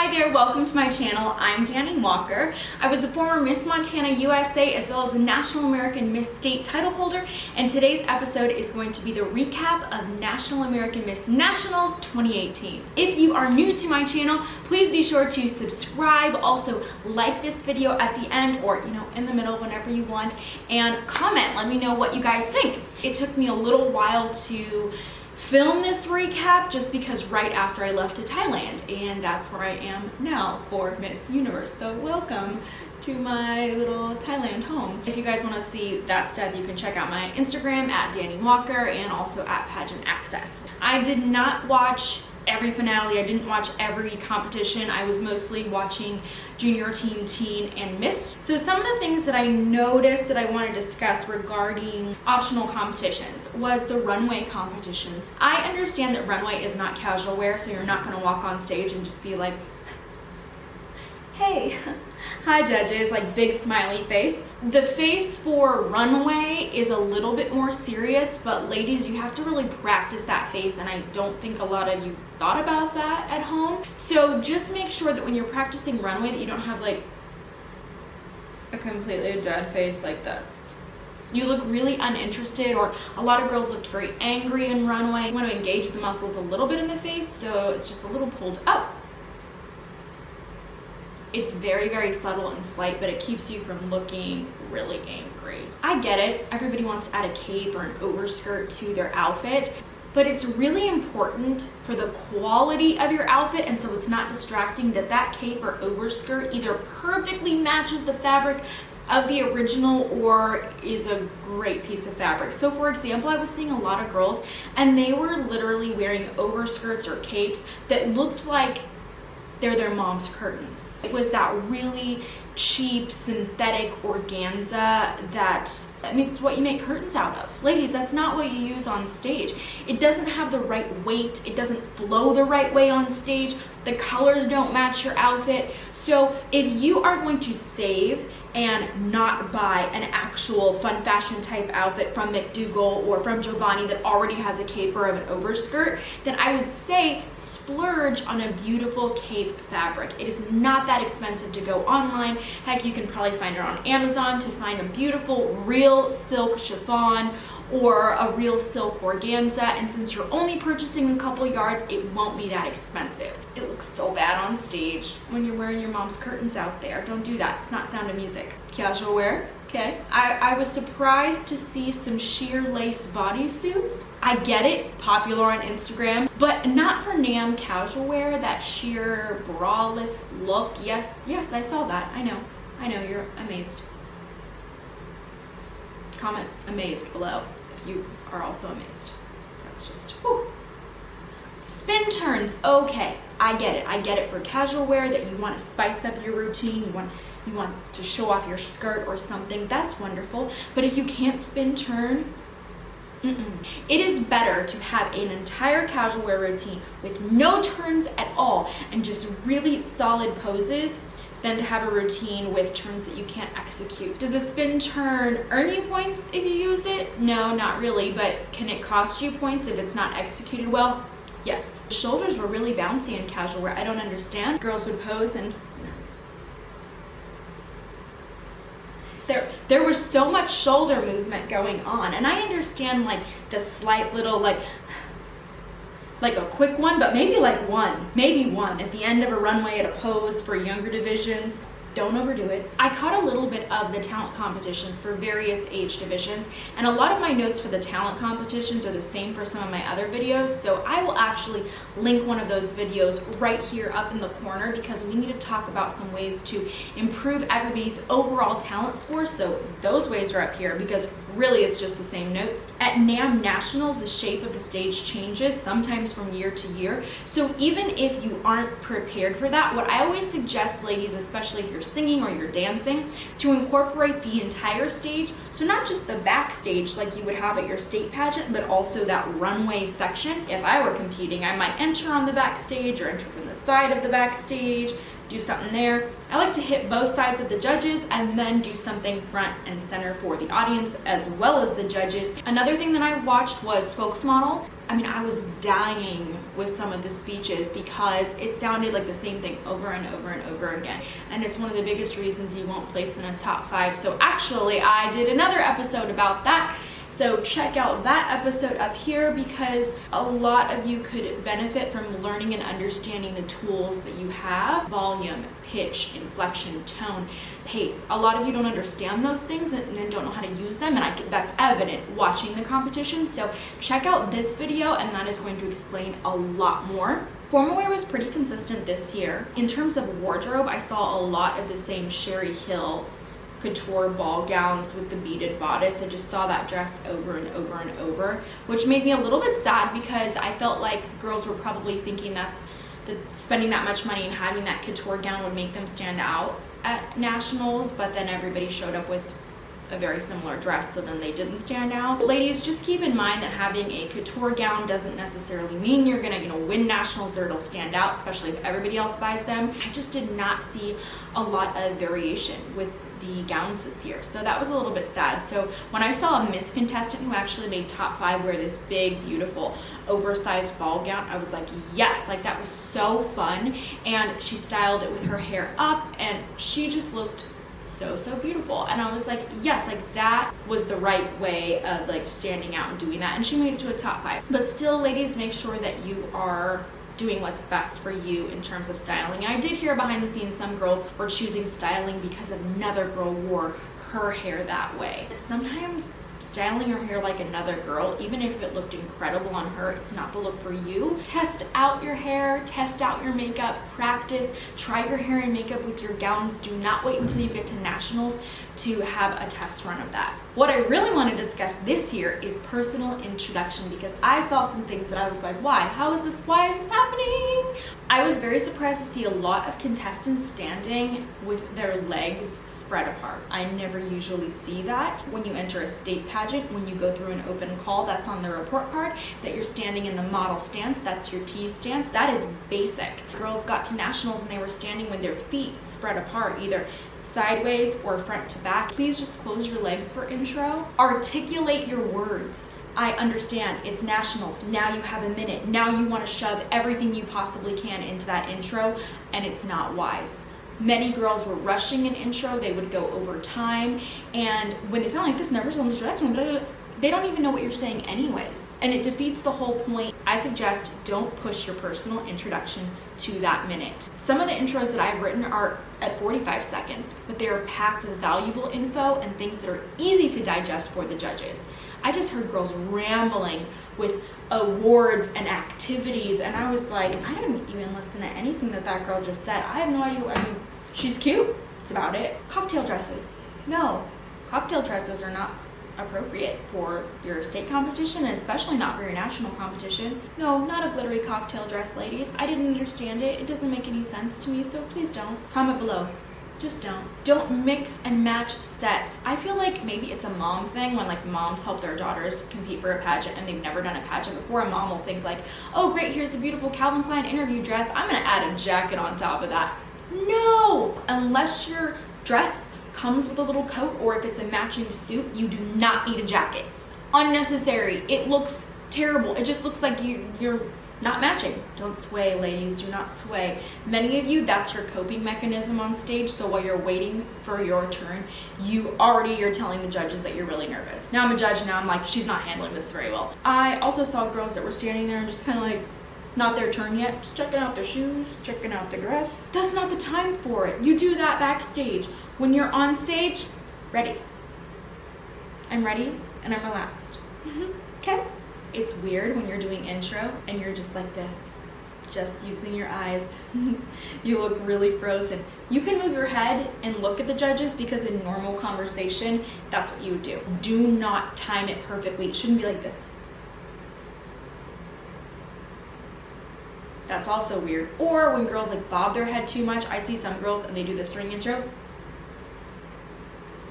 Hi there, welcome to my channel. I'm Dani Walker. I was a former Miss Montana USA as well as a National American Miss State title holder, and today's episode is going to be the recap of National American Miss Nationals 2018. If you are new to my channel, please be sure to subscribe. Also, like this video at the end or in the middle whenever you want, and comment. Let me know what you guys think. It took me a little while to film this recap just because right after I left to Thailand, and that's where I am now for Miss Universe. So welcome to my little Thailand home. If you guys want to see that stuff, you can check out my Instagram at Dani Walker and also at Pageant Access. I did not watch every finale. I didn't watch every competition. I was mostly watching junior, teen, and Miss. So some of the things that I noticed that I want to discuss regarding optional competitions was the runway competitions. I understand that runway is not casual wear, so you're not going to walk on stage and just be like, hey, hi judges, like big smiley face. The face for runway is a little bit more serious, but ladies, you have to really practice that face, and I don't think a lot of you thought about that at home. So just make sure that when you're practicing runway that you don't have like a completely dead face like this. You look really uninterested, or a lot of girls looked very angry in runway. You want to engage the muscles a little bit in the face, so it's just a little pulled up. It's very, very subtle and slight, but it keeps you from looking really angry. I get it. Everybody wants to add a cape or an overskirt to their outfit, but it's really important for the quality of your outfit, and so it's not distracting, that that cape or overskirt either perfectly matches the fabric of the original or is a great piece of fabric. So for example, I was seeing a lot of girls and they were literally wearing overskirts or capes that looked like they're their mom's curtains. It was that really cheap synthetic organza it's what you make curtains out of. Ladies, that's not what you use on stage. It doesn't have the right weight. It doesn't flow the right way on stage. The colors don't match your outfit. So if you are going to save and not buy an actual fun fashion type outfit from McDougal or from Giovanni that already has a cape or an overskirt, then I would say splurge on a beautiful cape fabric. It is not that expensive to go online. Heck, you can probably find it on Amazon to find a beautiful real silk chiffon or a real silk organza, and since you're only purchasing a couple yards, it won't be that expensive. It looks so bad on stage when you're wearing your mom's curtains out there. Don't do that. It's not Sound of Music. Casual wear, okay. I was surprised to see some sheer lace bodysuits. I get it, popular on Instagram, but not for NAM casual wear, that sheer braless look. Yes, I saw that. I know, you're amazed. Comment amazed below if you are also amazed. That's just, whew. Spin turns, okay, I get it for casual wear, that you want to spice up your routine, you want to show off your skirt or something. That's wonderful. But if you can't spin turn, it is better to have an entire casual wear routine with no turns at all and just really solid poses than to have a routine with turns that you can't execute. Does the spin turn earn you points if you use it? No, not really, but can it cost you points if it's not executed well? Yes. Shoulders were really bouncy in casual wear. I don't understand. Girls would pose and there was so much shoulder movement going on, and I understand like the slight little like a quick one, but maybe one at the end of a runway at a pose for younger divisions. Don't overdo it. I caught a little bit of the talent competitions for various age divisions, and a lot of my notes for the talent competitions are the same for some of my other videos, so I will actually link one of those videos right here up in the corner, because we need to talk about some ways to improve everybody's overall talent score. So those ways are up here, because really it's just the same notes. At NAM Nationals, the shape of the stage changes sometimes from year to year, so even if you aren't prepared for that, what I always suggest, ladies, especially if you're singing or you're dancing, to incorporate the entire stage. So not just the backstage like you would have at your state pageant, but also that runway section. If I were competing, I might enter on the backstage or enter from the side of the backstage, do something there. I like to hit both sides of the judges and then do something front and center for the audience as well as the judges. Another thing that I watched was Spokesmodel. I mean, I was dying with some of the speeches because it sounded like the same thing over and over and over again. And it's one of the biggest reasons you won't place in a top 5. So actually, I did another episode about that. So check out that episode up here because a lot of you could benefit from learning and understanding the tools that you have. Volume, pitch, inflection, tone, pace. A lot of you don't understand those things and then don't know how to use them, and that's evident watching the competition. So check out this video and that is going to explain a lot more. Formal wear was pretty consistent this year. In terms of wardrobe, I saw a lot of the same Sherry Hill couture ball gowns with the beaded bodice. I just saw that dress over and over and over, which made me a little bit sad because I felt like girls were probably thinking that spending that much money and having that couture gown would make them stand out at nationals, but then everybody showed up with a very similar dress, so then they didn't stand out. Ladies, just keep in mind that having a couture gown doesn't necessarily mean you're gonna win nationals or it'll stand out, especially if everybody else buys them. I just did not see a lot of variation with the gowns this year, so that was a little bit sad. So when I saw a Miss contestant who actually made top 5 wear this big, beautiful, oversized ball gown, I was like, yes, like that was so fun. And she styled it with her hair up and she just looked so beautiful, and I was like, yes, like that was the right way of like standing out and doing that, and she made it to a top 5. But still, ladies, make sure that you are doing what's best for you in terms of styling. And I did hear behind the scenes some girls were choosing styling because another girl wore her hair that way. Sometimes styling your hair like another girl, even if it looked incredible on her, it's not the look for you. Test out your hair, test out your makeup, practice, try your hair and makeup with your gowns. Do not wait until you get to nationals to have a test run of that. What I really want to discuss this year is personal introduction, because I saw some things that I was like, why? Why is this happening? I was very surprised to see a lot of contestants standing with their legs spread apart. I never usually see that. When you enter a state pageant, when you go through an open call, that's on the report card, that you're standing in the model stance, that's your T stance. That is basic. Girls got to nationals and they were standing with their feet spread apart, either sideways or front to back. Please just close your legs for intro. Articulate your words. I understand it's nationals. Now you have a minute. Now you want to shove everything you possibly can into that intro, and it's not wise. Many girls were rushing an intro. They would go over time, and when they sound like this, nervous on the introduction, they don't even know what you're saying anyways, and it defeats the whole point. I suggest don't push your personal introduction to that minute. Some of the intros that I've written are at 45 seconds, but they are packed with valuable info and things that are easy to digest for the judges. I just heard girls rambling with awards and activities, and I was like, I didn't even listen to anything that girl just said. I have no idea. I mean, she's cute. That's about it. Cocktail dresses. No, cocktail dresses are not appropriate for your state competition, and especially not for your national competition. No, not a glittery cocktail dress, ladies. I didn't understand it. It doesn't make any sense to me, so please don't. Comment below. Just don't. Don't mix and match sets. I feel like maybe it's a mom thing when like moms help their daughters compete for a pageant and they've never done a pageant before. A mom will think like, oh great, here's a beautiful Calvin Klein interview dress. I'm gonna add a jacket on top of that. No! Unless your dress comes with a little coat, or if it's a matching suit, you do not need a jacket. Unnecessary. It looks terrible. It just looks like you're not matching. Don't sway, ladies. Do not sway. Many of you, that's your coping mechanism on stage. So while you're waiting for your turn, you're telling the judges that you're really nervous. Now I'm a judge, now I'm like, she's not handling this very well. I also saw girls that were standing there and just kind of like, not their turn yet, just checking out their shoes, checking out the dress. That's not the time for it. You do that backstage. When you're on stage, ready. I'm ready and I'm relaxed. Okay? It's weird when you're doing intro and you're just like this, just using your eyes. You look really frozen. You can move your head and look at the judges, because in normal conversation, that's what you would do. Do not time it perfectly. It shouldn't be like this. That's also weird. Or when girls like bob their head too much. I see some girls and they do this during intro.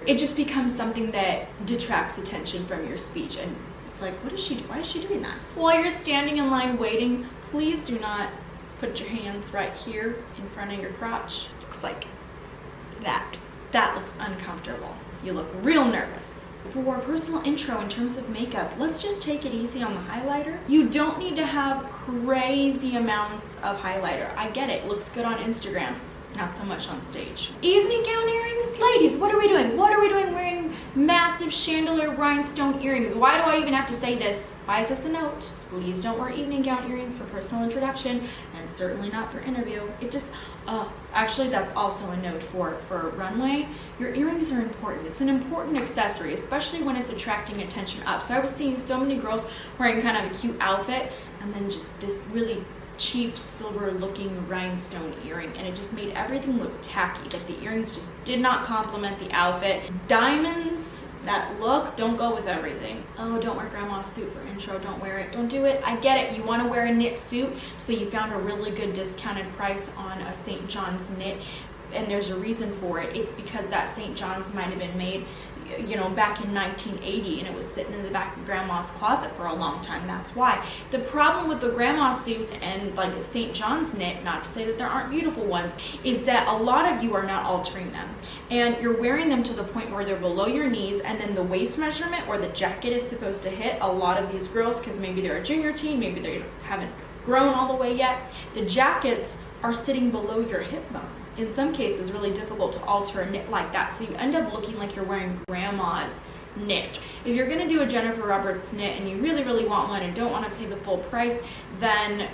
It just becomes something that detracts attention from your speech, and it's like, what is she doing? Why is she doing that? While you're standing in line waiting, please do not put your hands right here in front of your crotch. Looks like that. That looks uncomfortable. You look real nervous. For personal intro in terms of makeup, let's just take it easy on the highlighter. You don't need to have crazy amounts of highlighter. I get it, looks good on Instagram, not so much on stage. Evening gown earrings? Ladies, what are we doing? What are we doing wearing massive chandelier rhinestone earrings? Why do I even have to say this? Why is this a note? Please don't wear evening gown earrings for personal introduction, and certainly not for interview. It just, actually that's also a note for Runway. Your earrings are important. It's an important accessory, especially when it's attracting attention up. So I was seeing so many girls wearing kind of a cute outfit and then just this really cheap silver looking rhinestone earring, and it just made everything look tacky. Like the earrings just did not complement the outfit. Diamonds, that look, don't go with everything. Oh, don't wear grandma's suit for intro, don't wear it, don't do it. I get it, you want to wear a knit suit, so you found a really good discounted price on a St. John's knit, and there's a reason for it. It's because that St. John's might have been made, you know, back in 1980, and it was sitting in the back of grandma's closet for a long time. That's why. The problem with the grandma suits and like the St. John's knit, not to say that there aren't beautiful ones, is that a lot of you are not altering them, and you're wearing them to the point where they're below your knees, and then the waist measurement or the jacket is supposed to hit a lot of these girls, because maybe they're a junior teen, maybe they haven't grown all the way yet. The jackets are sitting below your hip bones. In some cases, really difficult to alter a knit like that, so you end up looking like you're wearing grandma's knit. If you're gonna do a Jennifer Roberts knit and you really, really want one and don't wanna pay the full price, then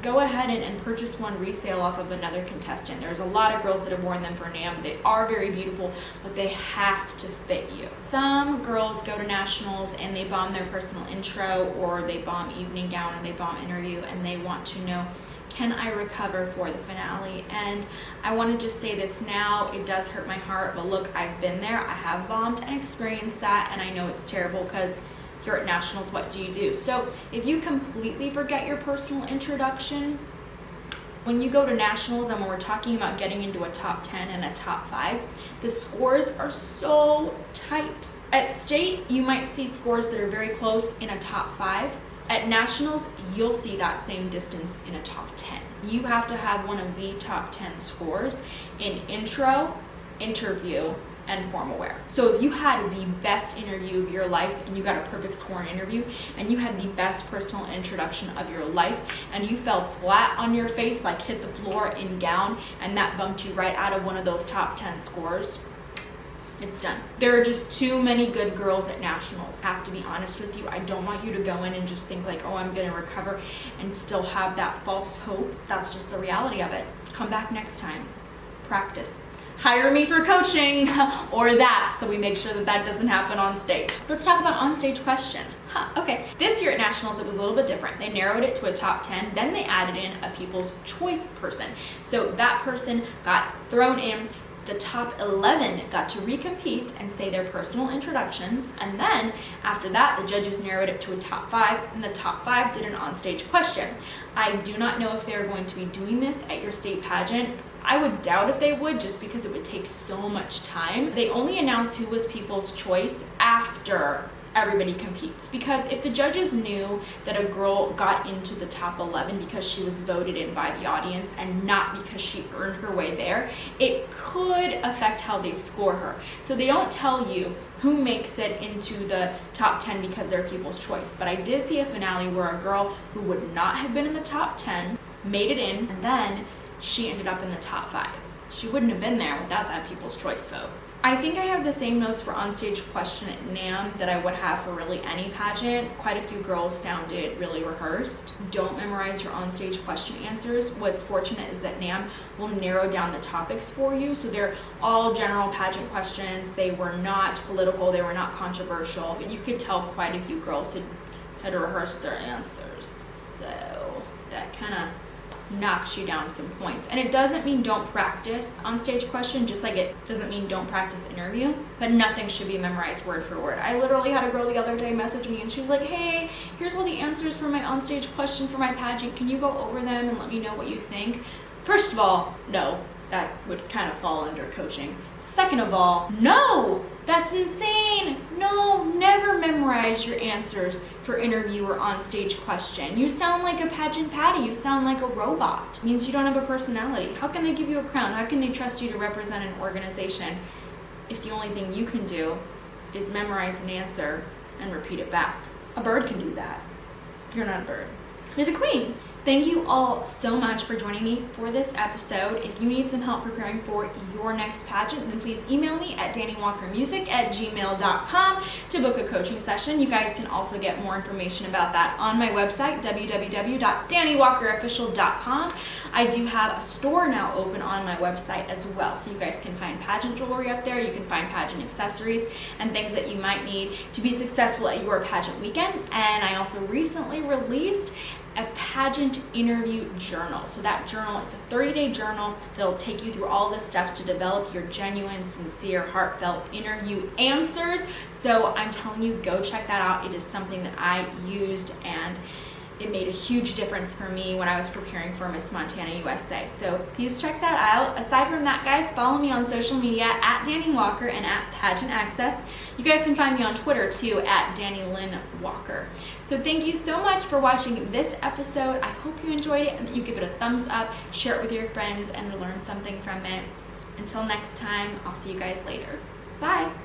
go ahead and purchase one resale off of another contestant. There's a lot of girls that have worn them for NAM. They are very beautiful, but they have to fit you. Some girls go to nationals and they bomb their personal intro, or they bomb evening gown, or they bomb interview, and they want to know, can I recover for the finale? And I want to just say this now, it does hurt my heart, but look, I've been there, I have bombed and experienced that, and I know it's terrible, because you're at nationals, what do you do? So if you completely forget your personal introduction, when you go to nationals, and when we're talking about getting into a top 10 and a top 5, the scores are so tight. At state, you might see scores that are very close in a top 5. At nationals, you'll see that same distance in a top 10. You have to have one of the top 10 scores in intro, interview, and formal wear. So if you had the best interview of your life and you got a perfect score in interview, and you had the best personal introduction of your life, and you fell flat on your face, like hit the floor in gown, and that bumped you right out of one of those top 10 scores, it's done. There are just too many good girls at nationals. I have to be honest with you. I don't want you to go in and just think like, oh, I'm gonna recover and still have that false hope. That's just the reality of it. Come back next time. Practice. Hire me for coaching or that, so we make sure that that doesn't happen on stage. Let's talk about onstage question. Okay. This year at nationals, it was a little bit different. They narrowed it to a top 10, then they added in a people's choice person. So that person got thrown in. The top 11 got to recompete and say their personal introductions, and then after that the judges narrowed it to a top 5, and the top 5 did an onstage question. I do not know if they're going to be doing this at your state pageant. I would doubt if they would, just because it would take so much time. They only announce who was people's choice after everybody competes, because if the judges knew that a girl got into the top 11 because she was voted in by the audience and not because she earned her way there, it could affect how they score her. So they don't tell you who makes it into the top 10 because they're people's choice. But I did see a finale where a girl who would not have been in the top 10 made it in, and then she ended up in the top 5. She wouldn't have been there without that people's choice vote. I think I have the same notes for onstage question at NAM that I would have for really any pageant. Quite a few girls sounded really rehearsed. Don't memorize your onstage question answers. What's fortunate is that NAM will narrow down the topics for you. So they're all general pageant questions. They were not political, they were not controversial, but you could tell quite a few girls had rehearsed their answers. So that kind of knocks you down some points. And it doesn't mean don't practice on stage question, just like it doesn't mean don't practice interview, but nothing should be memorized word for word. I literally had a girl the other day message me and she's like, hey, here's all the answers for my onstage question for my pageant. Can you go over them and let me know what you think? First of all, no, that would kind of fall under coaching. Second of all, no, that's insane. No, never memorize your answers for interview or onstage question. You sound like a pageant patty. You sound like a robot. It means you don't have a personality. How can they give you a crown? How can they trust you to represent an organization if the only thing you can do is memorize an answer and repeat it back. A bird can do that. You're not a bird. You're the queen. Thank you all so much for joining me for this episode. If you need some help preparing for your next pageant, then please email me at dannywalkermusic@gmail.com to book a coaching session. You guys can also get more information about that on my website, www.dannywalkerofficial.com. I do have a store now open on my website as well, so you guys can find pageant jewelry up there. You can find pageant accessories and things that you might need to be successful at your pageant weekend. And I also recently released a pageant interview journal. So that journal, it's a 30-day journal that'll take you through all the steps to develop your genuine, sincere, heartfelt interview answers. So I'm telling you, go check that out. It is something that I used and it made a huge difference for me when I was preparing for Miss Montana USA. So please check that out. Aside from that, guys, follow me on social media at Dani Walker and at Pageant Access. You guys can find me on Twitter too at Dani Lynn Walker. So thank you so much for watching this episode. I hope you enjoyed it and that you give it a thumbs up, share it with your friends, and learn something from it. Until next time, I'll see you guys later. Bye.